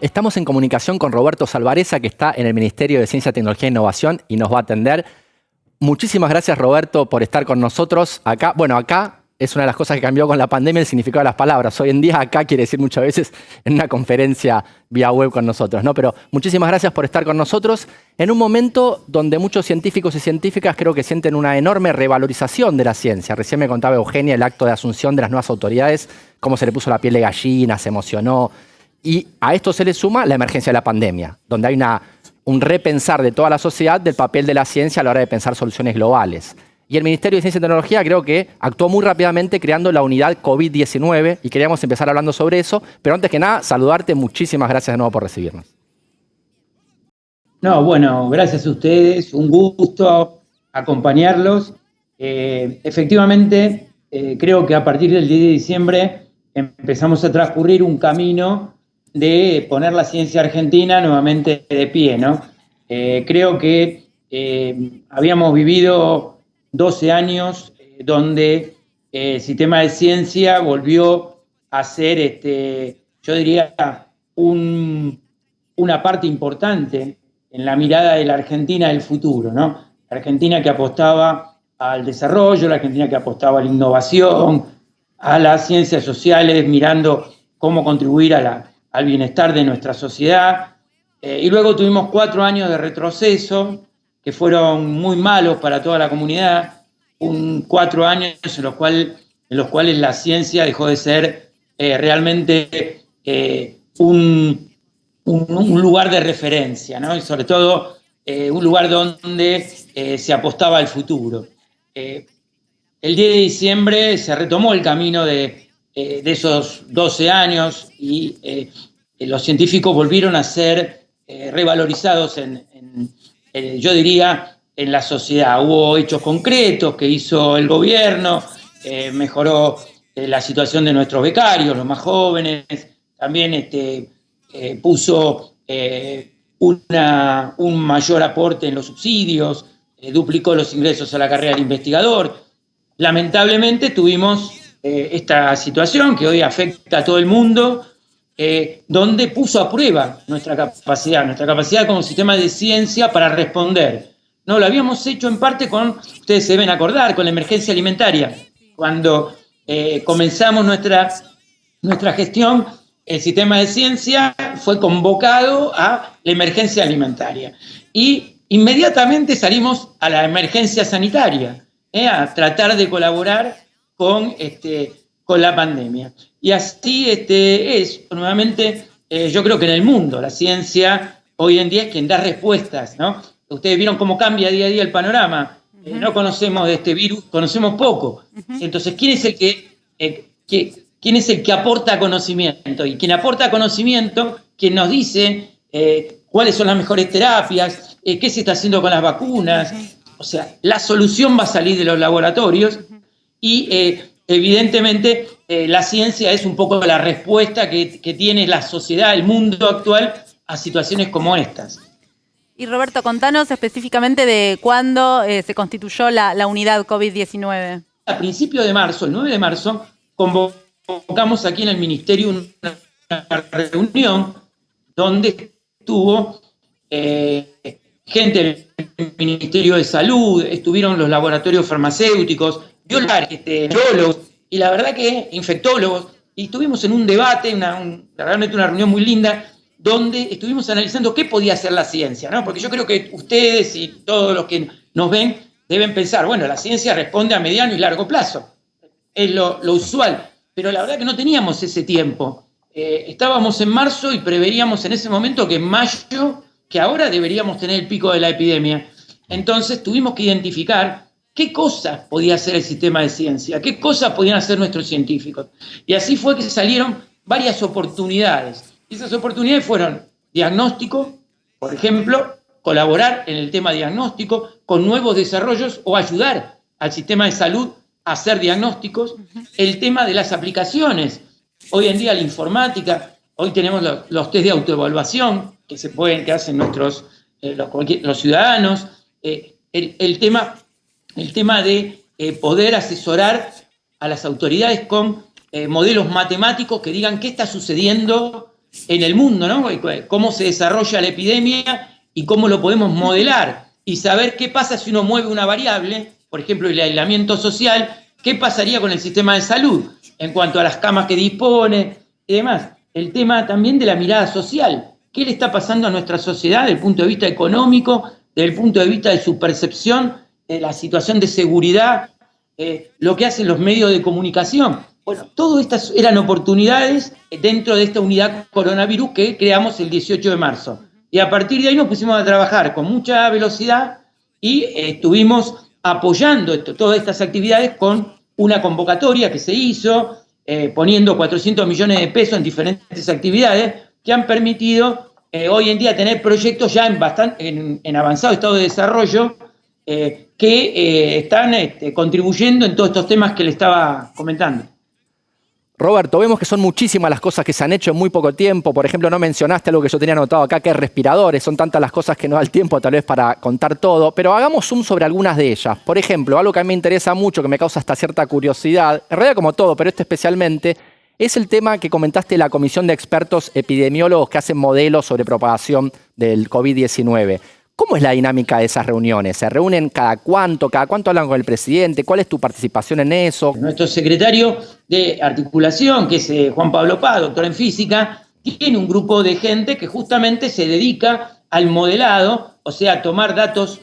Estamos en comunicación con Roberto Salvarezza, que está en el Ministerio de Ciencia, Tecnología e Innovación y nos va a atender. Muchísimas gracias, Roberto, por estar con nosotros acá. Bueno, acá es una de las cosas que cambió con la pandemia, el significado de las palabras. Hoy en día acá quiere decir muchas veces en una conferencia vía web con nosotros, ¿no? Pero muchísimas gracias por estar con nosotros en un momento donde muchos científicos y científicas creo que sienten una enorme revalorización de la ciencia. Recién me contaba Eugenia el acto de asunción de las nuevas autoridades, cómo se le puso la piel de gallina, se emocionó. Y a esto se le suma la emergencia de la pandemia, donde hay un repensar de toda la sociedad del papel de la ciencia a la hora de pensar soluciones globales. Y el Ministerio de Ciencia y Tecnología creo que actuó muy rápidamente creando la unidad COVID-19 y queríamos empezar hablando sobre eso, pero antes que nada, saludarte, muchísimas gracias de nuevo por recibirnos. No, bueno, gracias a ustedes, un gusto acompañarlos. Efectivamente, creo que a partir del 10 de diciembre empezamos a transcurrir un camino de poner la ciencia argentina nuevamente de pie, ¿no? Creo que habíamos vivido 12 años donde el sistema de ciencia volvió a ser, yo diría, una parte importante en la mirada de la Argentina del futuro, ¿no? La Argentina que apostaba al desarrollo, la Argentina que apostaba a la innovación, a las ciencias sociales, mirando cómo contribuir al bienestar de nuestra sociedad. Y luego tuvimos 4 años de retroceso que fueron muy malos para toda la comunidad, 4 años en los cuales la ciencia dejó de ser realmente un lugar de referencia, ¿no? Y sobre todo un lugar donde se apostaba al futuro. El 10 de diciembre se retomó el camino de esos 12 años y los científicos volvieron a ser revalorizados yo diría, en la sociedad. Hubo hechos concretos que hizo el gobierno, mejoró la situación de nuestros becarios, los más jóvenes, también puso un mayor aporte en los subsidios, duplicó los ingresos a la carrera de investigador. Lamentablemente tuvimos esta situación que hoy afecta a todo el mundo, donde puso a prueba nuestra capacidad como sistema de ciencia para responder. No, lo habíamos hecho en parte ustedes se deben acordar, con la emergencia alimentaria. Cuando comenzamos nuestra gestión, el sistema de ciencia fue convocado a la emergencia alimentaria. Y inmediatamente salimos a la emergencia sanitaria, a tratar de colaborar con la pandemia. Y así es, nuevamente, yo creo que en el mundo la ciencia hoy en día es quien da respuestas, ¿no? Ustedes vieron cómo cambia día a día el panorama. No conocemos de este virus, conocemos poco. Entonces, ¿quién es el que aporta conocimiento? Y quien aporta conocimiento, quien nos dice cuáles son las mejores terapias, qué se está haciendo con las vacunas. O sea, la solución va a salir de los laboratorios y evidentemente la ciencia es un poco la respuesta que tiene la sociedad, el mundo actual a situaciones como estas. Y Roberto, contanos específicamente de cuándo se constituyó la unidad COVID-19. A principios de marzo, el 9 de marzo, convocamos aquí en el Ministerio una reunión donde estuvo gente del Ministerio de Salud, estuvieron los laboratorios farmacéuticos, biólogos, y la verdad que infectólogos, y estuvimos en un debate, realmente una reunión muy linda, donde estuvimos analizando qué podía hacer la ciencia, ¿no? Porque yo creo que ustedes y todos los que nos ven deben pensar, bueno, la ciencia responde a mediano y largo plazo, es lo usual, pero la verdad que no teníamos ese tiempo. Estábamos en marzo y preveíamos en ese momento que en mayo, que ahora deberíamos tener el pico de la epidemia. Entonces tuvimos que identificar qué cosas podía hacer el sistema de ciencia, qué cosas podían hacer nuestros científicos. Y así fue que salieron varias oportunidades. Y esas oportunidades fueron diagnóstico, por ejemplo, colaborar en el tema diagnóstico con nuevos desarrollos o ayudar al sistema de salud a hacer diagnósticos. El tema de las aplicaciones. Hoy en día la informática, hoy tenemos los test de autoevaluación que hacen los ciudadanos. El tema de poder asesorar a las autoridades con modelos matemáticos que digan qué está sucediendo en el mundo, ¿no? Cómo se desarrolla la epidemia y cómo lo podemos modelar y saber qué pasa si uno mueve una variable, por ejemplo, el aislamiento social, qué pasaría con el sistema de salud en cuanto a las camas que dispone y demás. El tema también de la mirada social. ¿Qué le está pasando a nuestra sociedad desde el punto de vista económico, desde el punto de vista de su percepción, de la situación de seguridad, lo que hacen los medios de comunicación? Bueno, todas estas eran oportunidades dentro de esta unidad coronavirus que creamos el 18 de marzo. Y a partir de ahí nos pusimos a trabajar con mucha velocidad y estuvimos apoyando todas estas actividades con una convocatoria que se hizo, poniendo 400 millones de pesos en diferentes actividades que han permitido hoy en día tener proyectos ya en avanzado estado de desarrollo que están contribuyendo en todos estos temas que le estaba comentando. Roberto, vemos que son muchísimas las cosas que se han hecho en muy poco tiempo. Por ejemplo, no mencionaste algo que yo tenía anotado acá, que es respiradores. Son tantas las cosas que no da el tiempo tal vez para contar todo, pero hagamos zoom sobre algunas de ellas. Por ejemplo, algo que a mí me interesa mucho, que me causa hasta cierta curiosidad, en realidad como todo, pero este especialmente, es el tema que comentaste de la comisión de expertos epidemiólogos que hacen modelos sobre propagación del COVID-19. ¿Cómo es la dinámica de esas reuniones? ¿Se reúnen cada cuánto? ¿Cada cuánto hablan con el presidente? ¿Cuál es tu participación en eso? Nuestro secretario de articulación, que es Juan Pablo Paz, doctor en física, tiene un grupo de gente que justamente se dedica al modelado, o sea, a tomar datos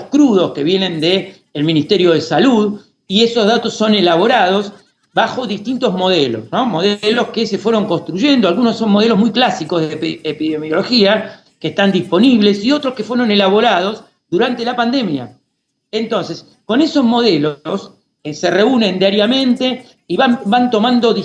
crudos que vienen del Ministerio de Salud, y esos datos son elaborados bajo distintos modelos, ¿no? Modelos que se fueron construyendo. Algunos son modelos muy clásicos de epidemiología, que están disponibles, y otros que fueron elaborados durante la pandemia. Entonces, con esos modelos se reúnen diariamente y van tomando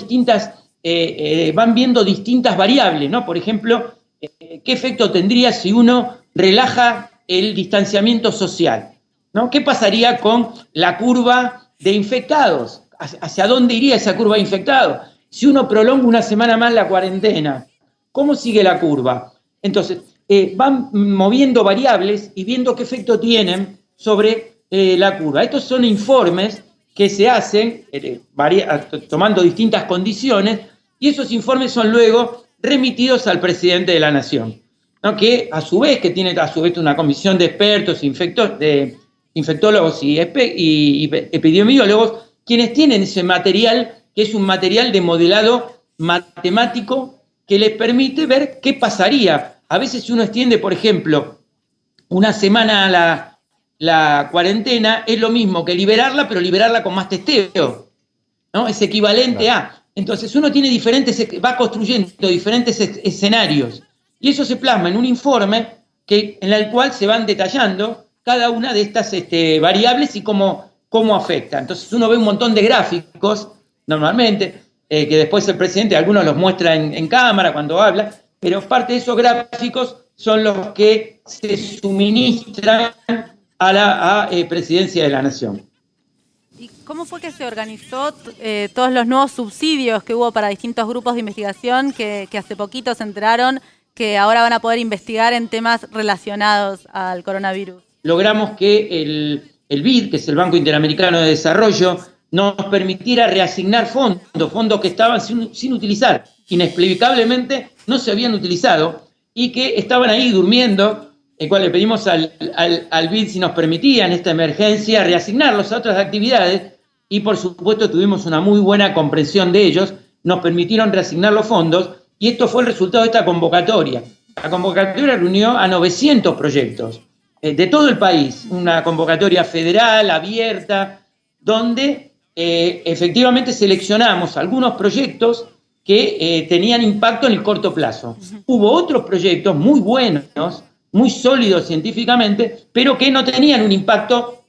van viendo distintas variables, ¿no? Por ejemplo, ¿qué efecto tendría si uno relaja el distanciamiento social? ¿No? ¿Qué pasaría con la curva de infectados? ¿Hacia dónde iría esa curva de infectados? Si uno prolonga una semana más la cuarentena, ¿cómo sigue la curva? Entonces, van moviendo variables y viendo qué efecto tienen sobre la curva. Estos son informes que se hacen tomando distintas condiciones, y esos informes son luego remitidos al presidente de la Nación, ¿no? Que a su vez tiene una comisión de expertos, de infectólogos y epidemiólogos, quienes tienen ese material, que es un material de modelado matemático que les permite ver qué pasaría. A veces si uno extiende, por ejemplo, una semana la cuarentena, es lo mismo que liberarla, pero liberarla con más testeo, ¿no? Es equivalente a. Entonces uno tiene va construyendo diferentes escenarios, y eso se plasma en un informe en el cual se van detallando cada una de estas variables y cómo afecta. Entonces uno ve un montón de gráficos, normalmente, que después el presidente, algunos los muestra en cámara cuando habla, pero parte de esos gráficos son los que se suministran a la Presidencia de la Nación. ¿Y cómo fue que se organizó todos los nuevos subsidios que hubo para distintos grupos de investigación que hace poquito se enteraron que ahora van a poder investigar en temas relacionados al coronavirus? Logramos que el BID, que es el Banco Interamericano de Desarrollo, nos permitiera reasignar fondos que estaban sin utilizar, inexplicablemente no se habían utilizado y que estaban ahí durmiendo, el cual le pedimos al BID si nos permitía en esta emergencia reasignarlos a otras actividades, y por supuesto tuvimos una muy buena comprensión de ellos, nos permitieron reasignar los fondos, y esto fue el resultado de esta convocatoria. La convocatoria reunió a 900 proyectos de todo el país, una convocatoria federal, abierta, donde efectivamente seleccionamos algunos proyectos que tenían impacto en el corto plazo. Hubo otros proyectos muy buenos, muy sólidos científicamente, pero que no tenían un impacto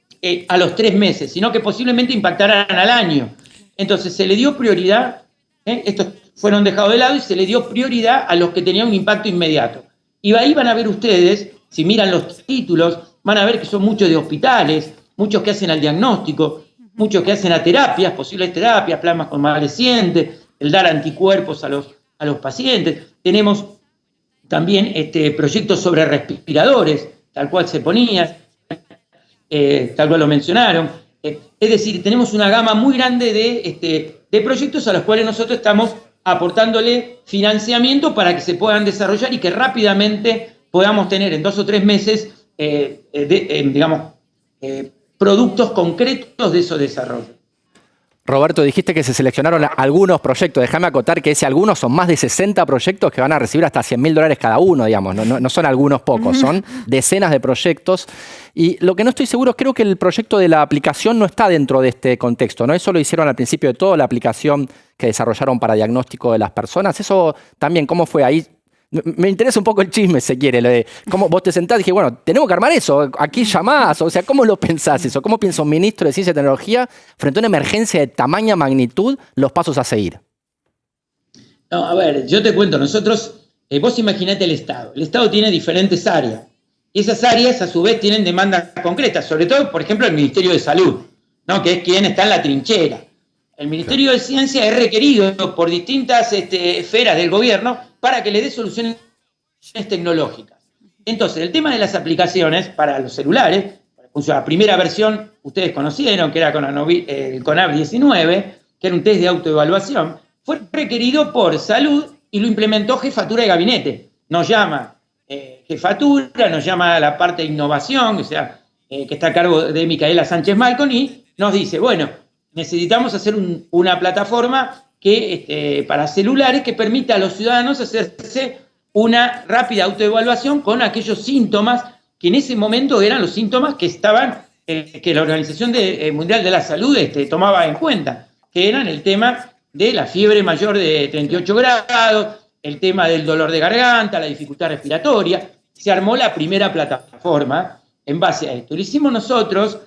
a los 3 meses, sino que posiblemente impactaran al año. Entonces se le dio prioridad, estos fueron dejados de lado, y se le dio prioridad a los que tenían un impacto inmediato. Y ahí van a ver ustedes, si miran los títulos, van a ver que son muchos de hospitales, muchos que hacen al diagnóstico, muchos que hacen a terapias, posibles terapias, plasmas convalecientes, el dar anticuerpos a los pacientes. Tenemos también proyectos sobre respiradores, tal cual se ponía, tal cual lo mencionaron. Es decir, tenemos una gama muy grande de proyectos a los cuales nosotros estamos aportándole financiamiento para que se puedan desarrollar y que rápidamente podamos tener en 2 o 3 meses, productos concretos de esos desarrollos. Roberto, dijiste que se seleccionaron algunos proyectos. Déjame acotar que ese algunos son más de 60 proyectos que van a recibir hasta $100.000 cada uno, digamos. No son algunos pocos, son decenas de proyectos. Y lo que no estoy seguro, creo que el proyecto de la aplicación no está dentro de este contexto, ¿no? Eso lo hicieron al principio de todo, la aplicación que desarrollaron para diagnóstico de las personas. Eso también, ¿cómo fue ahí? Me interesa un poco el chisme, si quiere, lo de cómo vos te sentás y dije, bueno, tenemos que armar eso, aquí llamás, o sea, ¿cómo lo pensás eso? ¿Cómo piensa un ministro de Ciencia y Tecnología frente a una emergencia de tamaña magnitud, los pasos a seguir? No, a ver, yo te cuento, nosotros, vos imaginate el Estado tiene diferentes áreas, y esas áreas a su vez tienen demandas concretas, sobre todo, por ejemplo, el Ministerio de Salud, ¿no? Que es quien está en la trinchera. El Ministerio de Ciencia es requerido por distintas esferas del gobierno para que le dé soluciones tecnológicas. Entonces, el tema de las aplicaciones para los celulares, la primera versión, ustedes conocieron, que era con el CONAV-19, que era un test de autoevaluación, fue requerido por Salud y lo implementó Jefatura de Gabinete. Nos llama Jefatura, nos llama la parte de innovación, o sea, que está a cargo de Micaela Sánchez Malcon, y nos dice, bueno, necesitamos hacer una plataforma para celulares que permita a los ciudadanos hacerse una rápida autoevaluación con aquellos síntomas que en ese momento eran los síntomas que estaban, que la Organización Mundial de la Salud tomaba en cuenta, que eran el tema de la fiebre mayor de 38 grados, el tema del dolor de garganta, la dificultad respiratoria. Se armó la primera plataforma en base a esto. Lo hicimos nosotros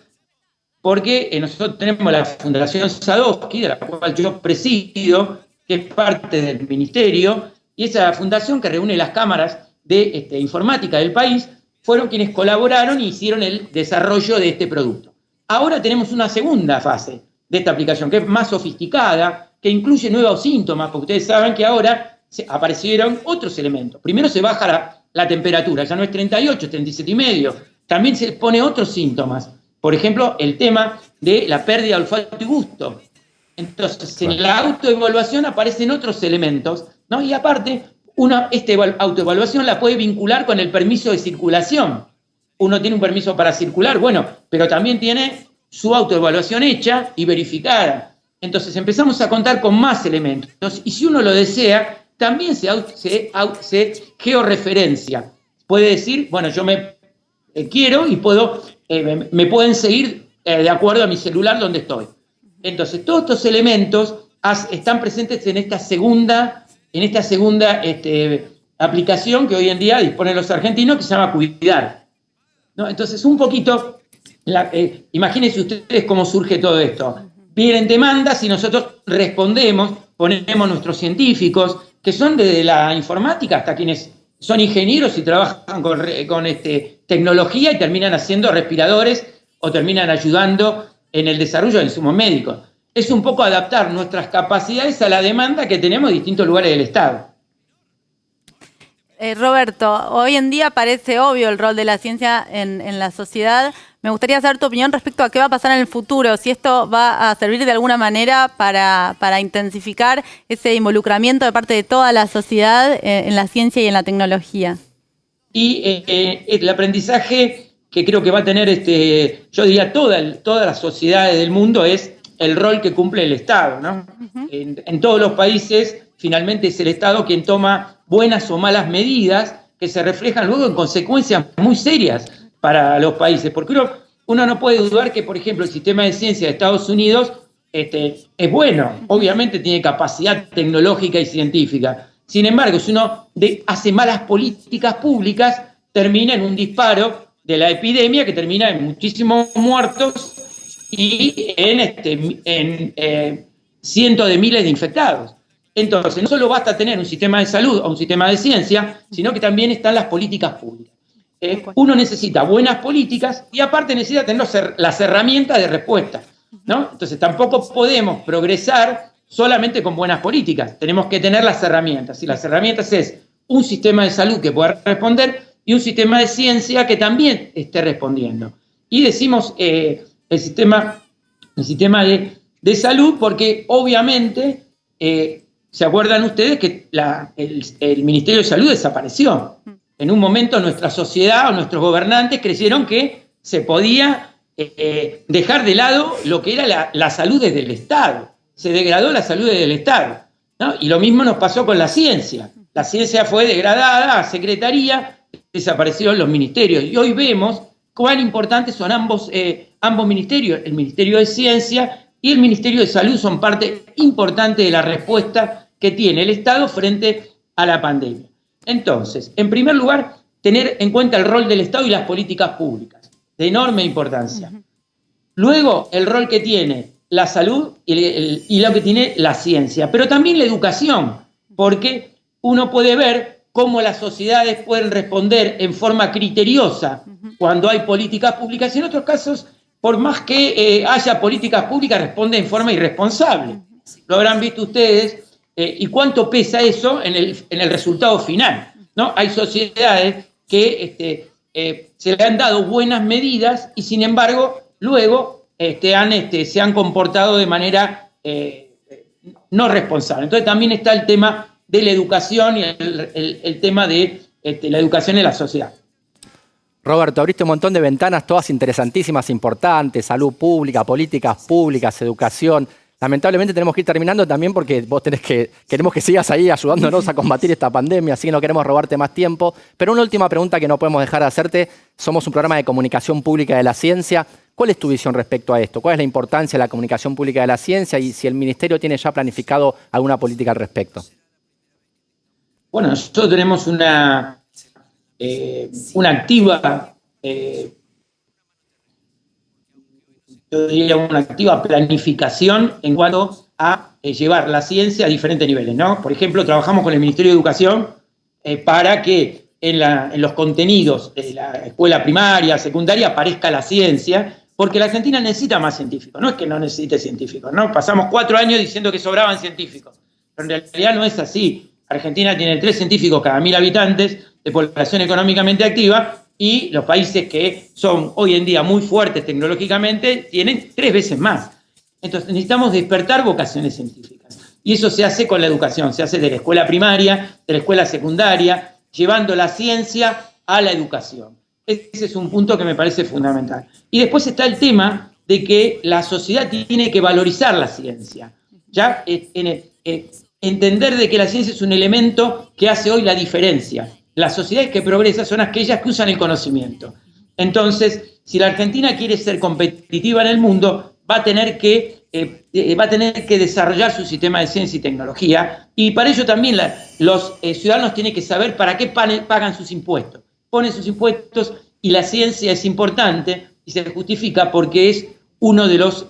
porque nosotros tenemos la Fundación Sadowski, de la cual yo presido, que es parte del ministerio, y esa fundación que reúne las cámaras de informática del país, fueron quienes colaboraron e hicieron el desarrollo de este producto. Ahora tenemos una segunda fase de esta aplicación, que es más sofisticada, que incluye nuevos síntomas, porque ustedes saben que ahora aparecieron otros elementos. Primero se baja la temperatura, ya no es 38, 37,5. También se pone otros síntomas. Por ejemplo, el tema de la pérdida de olfato y gusto. Entonces, en la autoevaluación aparecen otros elementos, ¿no? Y aparte, esta autoevaluación la puede vincular con el permiso de circulación. Uno tiene un permiso para circular, bueno, pero también tiene su autoevaluación hecha y verificada. Entonces, empezamos a contar con más elementos. Y si uno lo desea, también se georreferencia. Puede decir, bueno, yo me quiero y me pueden seguir de acuerdo a mi celular donde estoy. Entonces, todos estos elementos están presentes en esta segunda aplicación que hoy en día disponen los argentinos, que se llama Cuidar, ¿no? Entonces, un poquito, imagínense ustedes cómo surge todo esto. Vienen demandas y nosotros respondemos, ponemos nuestros científicos, que son desde la informática hasta quienes son ingenieros y trabajan con tecnología y terminan haciendo respiradores o terminan ayudando en el desarrollo de insumos médicos. Es un poco adaptar nuestras capacidades a la demanda que tenemos en distintos lugares del Estado. Roberto, hoy en día parece obvio el rol de la ciencia en la sociedad. Me gustaría saber tu opinión respecto a qué va a pasar en el futuro, si esto va a servir de alguna manera para intensificar ese involucramiento de parte de toda la sociedad en la ciencia y en la tecnología. Y el aprendizaje que creo que va a tener, yo diría, todas las sociedades del mundo es el rol que cumple el Estado, ¿no? Uh-huh. En todos los países, finalmente es el Estado quien toma buenas o malas medidas que se reflejan luego en consecuencias muy serias para los países, porque uno no puede dudar que, por ejemplo, el sistema de ciencia de Estados Unidos es bueno, obviamente tiene capacidad tecnológica y científica. Sin embargo, si uno hace malas políticas públicas, termina en un disparo de la epidemia que termina en muchísimos muertos y en cientos de miles de infectados. Entonces, no solo basta tener un sistema de salud o un sistema de ciencia, sino que también están las políticas públicas. Uno necesita buenas políticas y aparte necesita tener las herramientas de respuesta, ¿no? Entonces, tampoco podemos progresar solamente con buenas políticas. Tenemos que tener las herramientas. Y las herramientas es un sistema de salud que pueda responder y un sistema de ciencia que también esté respondiendo. Y decimos el sistema de salud porque obviamente ¿Se acuerdan ustedes que el Ministerio de Salud desapareció? En un momento nuestra sociedad o nuestros gobernantes creyeron que se podía dejar de lado lo que era la salud desde el Estado. Se degradó la salud desde el Estado, ¿no? Y lo mismo nos pasó con la ciencia. La ciencia fue degradada a secretaría, desaparecieron los ministerios. Y hoy vemos cuán importantes son ambos ministerios. El Ministerio de Ciencia y el Ministerio de Salud son parte importante de la respuesta que tiene el Estado frente a la pandemia. Entonces, en primer lugar, tener en cuenta el rol del Estado y las políticas públicas, de enorme importancia. Luego, el rol que tiene la salud y lo que tiene la ciencia, pero también la educación, porque uno puede ver cómo las sociedades pueden responder en forma criteriosa cuando hay políticas públicas, y en otros casos, por más que haya políticas públicas, responde en forma irresponsable. Lo habrán visto ustedes. ¿Y cuánto pesa eso en el resultado final? ¿No? Hay sociedades que se le han dado buenas medidas y, sin embargo, luego se han comportado de manera no responsable. Entonces también está el tema de la educación y el tema de la educación en la sociedad. Roberto, abriste un montón de ventanas, todas interesantísimas, importantes: salud pública, políticas públicas, educación. Lamentablemente tenemos que ir terminando también porque vos queremos que sigas ahí ayudándonos a combatir esta pandemia, así que no queremos robarte más tiempo. Pero una última pregunta que no podemos dejar de hacerte. Somos un programa de comunicación pública de la ciencia. ¿Cuál es tu visión respecto a esto? ¿Cuál es la importancia de la comunicación pública de la ciencia y si el Ministerio tiene ya planificado alguna política al respecto? Bueno, nosotros tenemos una activa... yo diría una activa planificación en cuanto a llevar la ciencia a diferentes niveles, ¿no? Por ejemplo, trabajamos con el Ministerio de Educación para que en los contenidos de la escuela primaria, secundaria, aparezca la ciencia, porque la Argentina necesita más científicos. No es que no necesite científicos, ¿no? Pasamos 4 años diciendo que sobraban científicos, pero en realidad no es así. Argentina tiene 3 científicos cada 1000 habitantes de población económicamente activa, y los países que son hoy en día muy fuertes tecnológicamente tienen 3 veces más. Entonces necesitamos despertar vocaciones científicas. Y eso se hace con la educación, se hace de la escuela primaria, de la escuela secundaria, llevando la ciencia a la educación. Ese es un punto que me parece fundamental. Y después está el tema de que la sociedad tiene que valorizar la ciencia. Ya entender de que la ciencia es un elemento que hace hoy la diferencia. Las sociedades que progresan son aquellas que usan el conocimiento. Entonces, si la Argentina quiere ser competitiva en el mundo, va a tener que desarrollar su sistema de ciencia y tecnología, y para ello también los ciudadanos tienen que saber para qué pagan sus impuestos. Ponen sus impuestos y la ciencia es importante y se justifica porque es uno de los,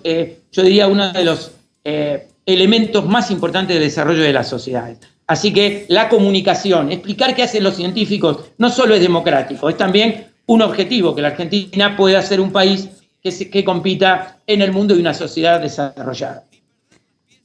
elementos más importantes del desarrollo de las sociedades. Así que la comunicación, explicar qué hacen los científicos, no solo es democrático, es también un objetivo, que la Argentina pueda ser un país que compita en el mundo y una sociedad desarrollada.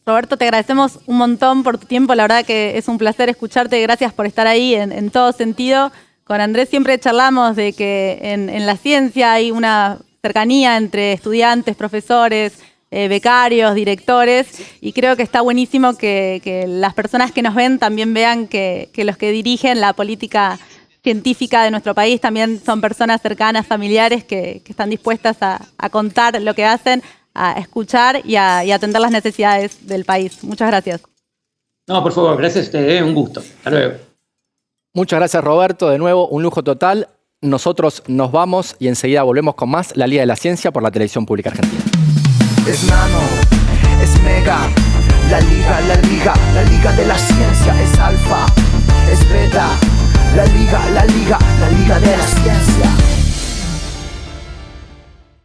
Roberto, te agradecemos un montón por tu tiempo, la verdad que es un placer escucharte, gracias por estar ahí en todo sentido. Con Andrés siempre charlamos de que en la ciencia hay una cercanía entre estudiantes, profesores, becarios, directores, y creo que está buenísimo que las personas que nos ven también vean que los que dirigen la política científica de nuestro país también son personas cercanas, familiares, que están dispuestas a contar lo que hacen, a escuchar y a atender las necesidades del país. Muchas gracias. No, por favor, gracias a ustedes, un gusto. Hasta luego. Muchas gracias, Roberto. De nuevo, un lujo total. Nosotros nos vamos y enseguida volvemos con más La Liga de la Ciencia por la Televisión Pública Argentina. Es nano, es mega, la liga de la ciencia es alfa.